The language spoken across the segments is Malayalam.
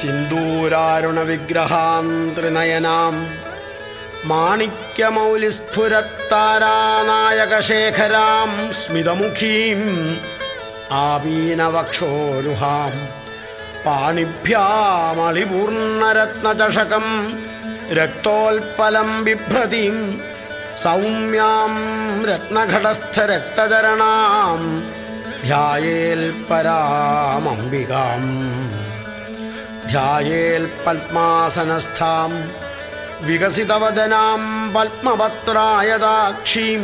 സിന്ദൂരാരുണവിഗ്രഹാം ത്രിനയനാം മാണിക്യമൗലിസ്ഫുരത്താരാനായകശേഖരാം സ്മിതമുഖീം ആപീനവക്ഷോരുഹാം പാണിഭ്യാമളിപൂർണരത്നചഷകം രക്തോൽപലം ബിഭ്രതിം സൗമ്യാം രത്നഘടസ്ഥരക്തചരണാം ധ്യായേൽ പരാമംബികാം ധ്യായേൽ പത്മാസനസ്ഥാം വികസിതവദനാം പത്മപത്രായതാക്ഷീം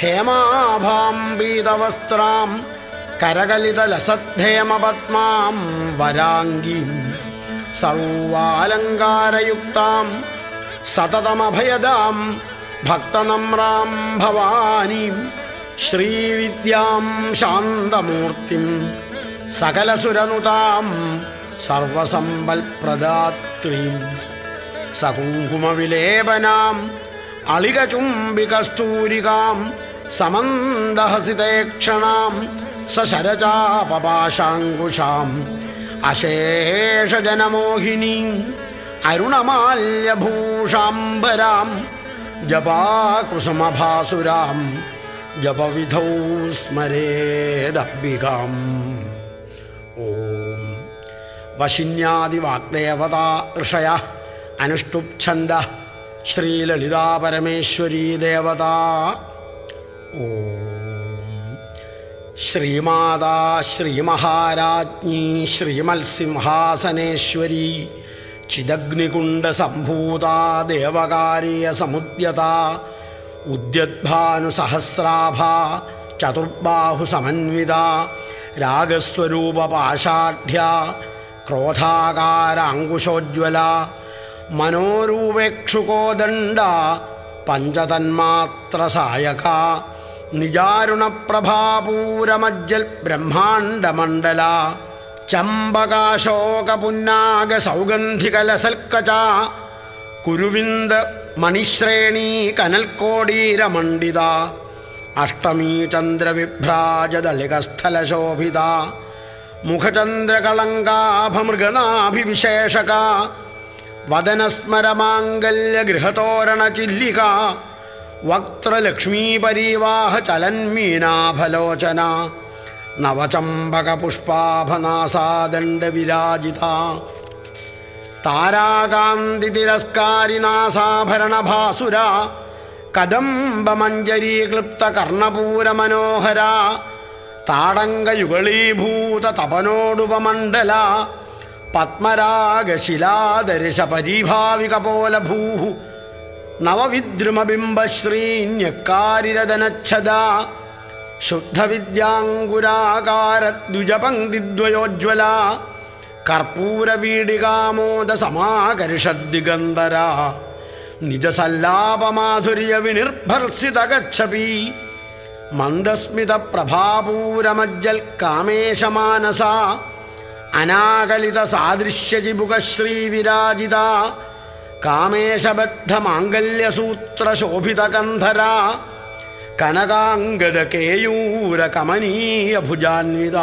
ഹേമാഭാം പീതവസ്ത്രാം കരകലിതലസദ്ധേമപത്മാം വരാംഗീം സർവാലങ്കാരയുക്താം സതതമഭയദാം ഭക്തനമ്രാം ഭവാനീം ശ്രീവിദ്യാം ശാന്തമൂർത്തിം സകലസുരനുതാം സർവസമ്പൽപ്രദാത്രീം സകുങ്കുമവിലേപനാം അളികചുംബികസ്തൂരികാം സമന്ദഹസിതേക്ഷണാം സശരചാപപാശാങ്കുശാം അശേഷജനമോഹിനീം അരുണമാല്യഭൂഷാംബരാം ജപാകുസുമഭാസുരാം ജപവിധൗ സ്മരേദംബികാം. ഓം വശിന്യാദിവാഗ്ദേവതാ ഋഷയഃ അനുഷ്ടുപ്ഛന്ദഃ ശ്രീലളിതാപരമേശ്വരീ ദേവതാ. ഓം ശ്രീമാതാ ശ്രീമഹാരാജ്ഞി ശ്രീമത്സിംഹാസനേശ്വരി ചിദഗ്നികുണ്ഡസംഭൂതാ ദേവകാരീയസമുദ്യതാ ഉദ്യദ്ഭാനുസഹസ്രാഭാ ചതുർബാഹുസമന്വിതാ രാഗസ്വരൂപപാഷാഢ്യാ ക്രോധാകാരാങ്കുശോജ്വല മനോരൂപേക്ഷുകോദണ്ഡ പഞ്ചതന്മാത്രസായക നിജാരുണപ്രഭാപൂരമജ്ജൽ ബ്രഹ്മാണ്ഡമണ്ഡല ചമ്പകാശോകപുന്നാഗസൗഗന്ധികലസൽക്കച കുരുവിന്ദ മണിശ്രേണീ കനൽക്കോടീരമണ്ഡിത അഷ്ടമീ ചന്ദ്രവിഭ്രാജദളികസ്ഥലശോഭിത മുഖചന്ദ്രകളങ്കാഭമൃഗനാഭിവിശേഷക വദനസ്മരമാംഗല്യഗൃഹതോരണചില്ലിക വക്ത്രലക്ഷ്മീപരീവാഹ ചലന്മീനാഭലോചന നവചമ്പകപുഷ്പാഭനാസാദണ്ഡവിരാജിത താരാകാന്തിതിരസ്കാരിനാസാഭരണഭാസുര കദംബമഞ്ജരീക്ലിപ്തകർണപൂരമനോഹര താടങ്കയുഗളീഭൂത തപനോടുപമണ്ഡല പത്മരാഗശിലാദർശപരീഭാവികപോലഭൂ നവവിദ്രുമബിംബശ്രീന്യക്കാരിരദനച്ഛദ ശുദ്ധവിദ്യാങ്കുരാകാരദ്വിജപങ്ക്തിദ്വയോജ്വല കർപ്പൂരവീടികാമോദസമാകർഷദ്ദിഗന്ധര നിജസല്ലാപമാധുര്യവിനിർഭർസിതഗച്ഛപി മന്ദസ്മിതപ്രഭാപൂരമജ്ജൽ കാമേശമാനസ അനാകലിതസാദൃശ്യജിബുകശ്രീവിരാജിത കാമേശബദ്ധമാംഗല്യസൂത്രശോഭിതകന്ധര കനകാംഗദകേയൂരകമനീയഭുജാന്വിത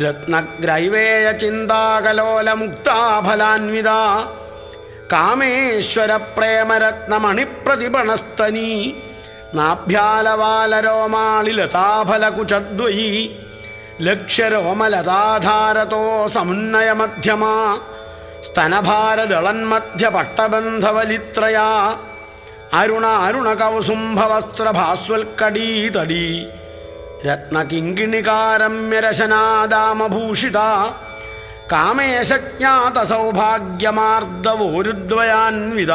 രത്നഗ്രൈവേയചിന്താകലോലമുക്താഫലാന്വിത കാമേശ്വരപ്രേമരത്നമണിപ്രതിപണസ്തനീ നാഭ്യാലവാലരോമാളിലതാഫലകുചദ്വയീ ലക്ഷ്യരോമലതാധാരതോ സമുന്നയമധ്യമാ സ്തനഭാരദളന്മധ്യപട്ടബന്ധവലിത്രയാ അരുണകൗസുംഭവസ്ത്രഭാസ്വൽക്കടീതടീ രത്നകിങ്കിണികാരമ്യരശനാദാമഭൂഷിത കാമേശജ്ഞാതസൗഭാഗ്യമാർദ്ദവോരുദ്വയാന്വിത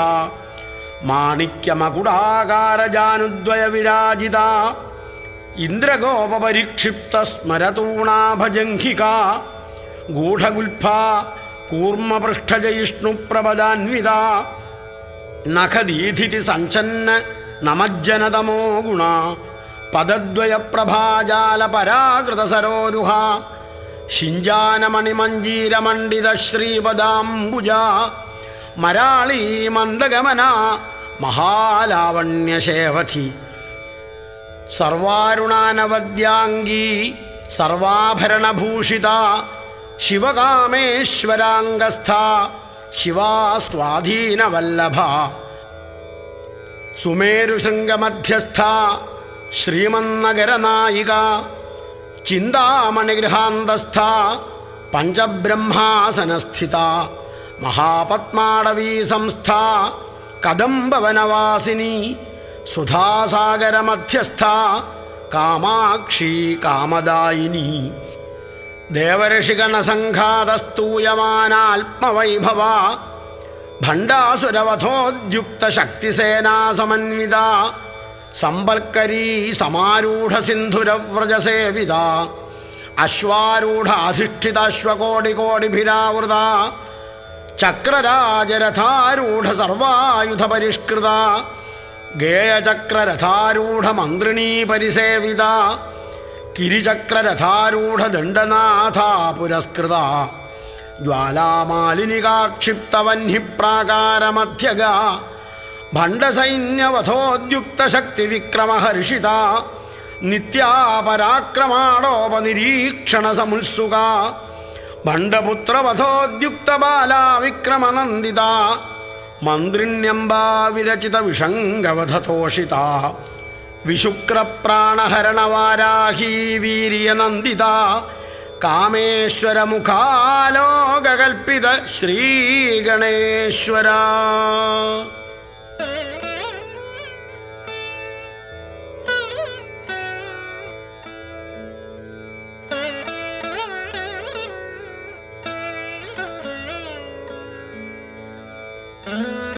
മാണിക്യമകുടാകാരജാനുദ്വയവിരാജിത ഇന്ദ്രഗോപപരിക്ഷിപ്തസ്മരതൂണാഭജംഘിക ഗൂഢഗുൽഫാ കൂർമ്മപൃഷ്ഠജയിഷ്ണുപ്രപദാന്വിത നഖദീധിതി സഞ്ചന്ന നമജ്ജനതമോ ഗുണ പദദ്വയപ്രഭാജാലപരാകൃതസരോരുഹ ശിഞ്ചാനമണിമഞ്ജീരമണ്ഡിത ശ്രീപദാംബുജ മരാളീ മന്ദഗമന മഹാലാവണ്യശേവധി സർവാരുണാനവദ്യാംഗീ സർവാഭരണഭൂഷിത ശിവകാമേശ്വരാംഗസ്ഥ ശിവാ സ്വാധീനവല്ലഭ സുമേരുശൃംഗമധ്യസ്ഥ ശ്രീമന്നഗരനായിക ചിന്താമണിഗൃഹാന്തസ്ഥ പഞ്ചബ്രഹ്മാസനസ്ഥിത മഹാപത്മാടവീ സംസ്ഥ കദംബവനവാസിനി സുധാസാഗരമധ്യസ്ഥ കാമാക്ഷി കാമദായിനി ദേവർഷിഗണസംഘാതസ്തൂയമാനാത്മവൈഭവ ഭണ്ഡാസുരവധോദ്യുക്തശക്തിസേനാസമന്വിത സമ്പൽക്കരീ സമാരൂഢസിന്ധുരവ്രജസേവിത അശ്വാരൂഢാധിഷ്ഠിതാശ്വകോടികോടിഭിരാവൃത ചക്രരാജരഥാരൂഢസർവായുധപരിഷ്കൃത ഗേയചക്രരഥാരൂഢമന്ത്രിണീ പരിസേവിത കിരിചക്രരഥാരൂഢദണ്ഡനാഥ പുരസ്കൃത ജ്വാലാമാലിനികാക്ഷിപ്തവഹ്നിപ്രാകാരമധ്യഗ ഭണ്ഡസൈന്യവധോദ്യുക്തശക്തിവിക്രമഹർഷിത നിത്യാപരാക്രമാടോപനിരീക്ഷണസമുത്സുക ഭണ്ഡപുത്രവധോദ്യുക്തബാലാ വിക്രമനന്ദിത മന്ത്രിണ്യംബാ വിരചിതവിഷംഗവധതോഷിത വിശുക്രപ്രാണഹരണവാരാഹീ വീര്യനന്ദിത കാമേശ്വരമുഖാലോകകൽപ്പിത ശ്രീഗണേശ്വര.